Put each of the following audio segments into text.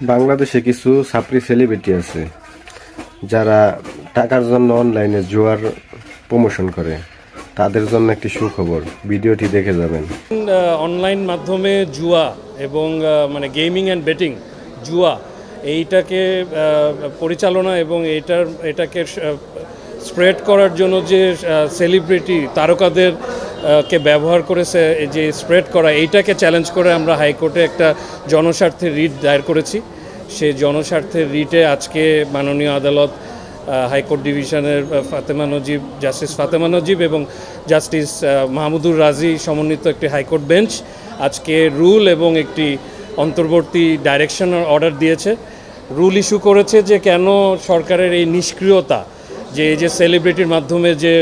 বাংলাদেশে কিছু ছাত্রী সেলিব্রিটি আছে যারা টাকার জন্য অনলাইনে জুয়ার প্রমোশন করে। তাদের জন্য একটি সুখবর, ভিডিওটি দেখে যাবেন। অনলাইন মাধ্যমে জুয়া এবং মানে গেমিং অ্যান্ড বেটিং জুয়া এইটাকে পরিচালনা এবং এটাকে স্প্রেড করার জন্য যে সেলিব্রিটি তারকাদের কে ব্যবহার করেছে, যে স্প্রেড করা, এইটাকে চ্যালেঞ্জ করে আমরা হাইকোর্টে একটা জনস্বার্থের রিট দায়ের করেছি। সেই জনস্বার্থের রিটে আজকে মাননীয় আদালত হাইকোর্ট ডিভিশনের জাস্টিস ফাতেমা নজিব এবং জাস্টিস মাহমুদুর রাজি সমন্বিত একটি হাইকোর্ট বেঞ্চ আজকে রুল এবং একটি অন্তর্বর্তী ডাইরেকশন অর্ডার দিয়েছে। রুল ইস্যু করেছে যে কেন সরকারের এই নিষ্ক্রিয়তা, যে এই যে সেলিব্রিটির মাধ্যমে যে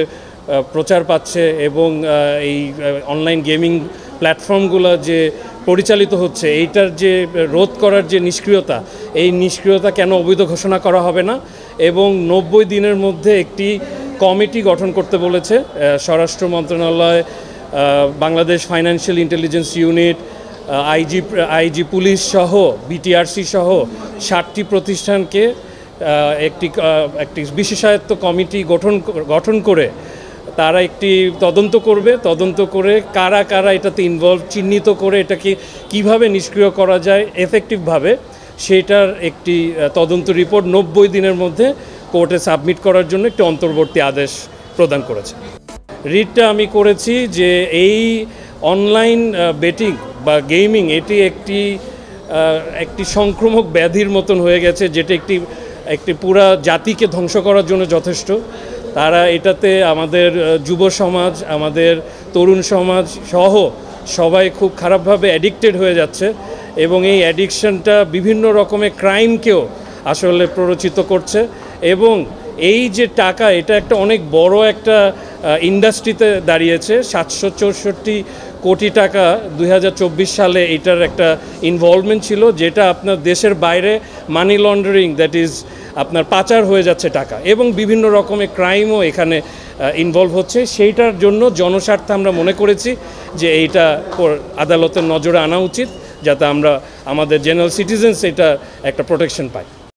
প্রচার পাচ্ছে এবং এই অনলাইন গেমিং প্ল্যাটফর্মগুলো যে পরিচালিত হচ্ছে, এইটার যে রোধ করার যে নিষ্ক্রিয়তা, এই নিষ্ক্রিয়তা কেন অবৈধ ঘোষণা করা হবে না এবং 90 দিনের মধ্যে একটি কমিটি গঠন করতে বলেছে স্বরাষ্ট্র মন্ত্রণালয়, Bangladesh financial intelligence unit, IG police সহ বিটিআরসি সহ 7টি প্রতিষ্ঠানকে একটি বিশেষায়িত কমিটি গঠন করে তারা একটি তদন্ত করে কারা কারা এটাতে ইনভলভ চিহ্নিত করে এটাকে কিভাবে নিষ্ক্রিয় করা যায় এফেক্টিভভাবে, সেটার একটি তদন্ত রিপোর্ট 90 দিনের মধ্যে কোর্টে সাবমিট করার জন্য একটি অন্তর্বর্তী আদেশ প্রদান করেছে। রিটটা আমি করেছি যে এই অনলাইন বেটিং বা গেমিং এটি একটি সংক্রামক ব্যাধির মতন হয়ে গেছে, যেটা একটি পুরা জাতিকে ধ্বংস করার জন্য যথেষ্ট। তারা এটাতে আমাদের যুব সমাজ, আমাদের তরুণ সমাজ সহ সবাই খুব খারাপভাবে অ্যাডিক্টেড হয়ে যাচ্ছে এবং এই অ্যাডিকশনটা বিভিন্ন রকমের ক্রাইমকেও আসলে প্ররোচিত করছে এবং এই যে টাকা, এটা একটা অনেক বড় একটা ইন্ডাস্ট্রিতে দাঁড়িয়েছে। 764 কোটি টাকা 2024 সালে এটার একটা ইনভলভমেন্ট ছিল, যেটা আপনার দেশের বাইরে মানি লন্ডারিং, দ্যাট ইজ আপনার পাচার হয়ে যাচ্ছে টাকা, এবং বিভিন্ন রকমের ক্রাইমও এখানে ইনভলভ হচ্ছে। সেইটার জন্য জনস্বার্থে আমরা মনে করেছি যে এইটা আদালতের নজরে আনা উচিত, যাতে আমরা আমাদের জেনারেল সিটিজেন্স এটা একটা প্রোটেকশন পাই।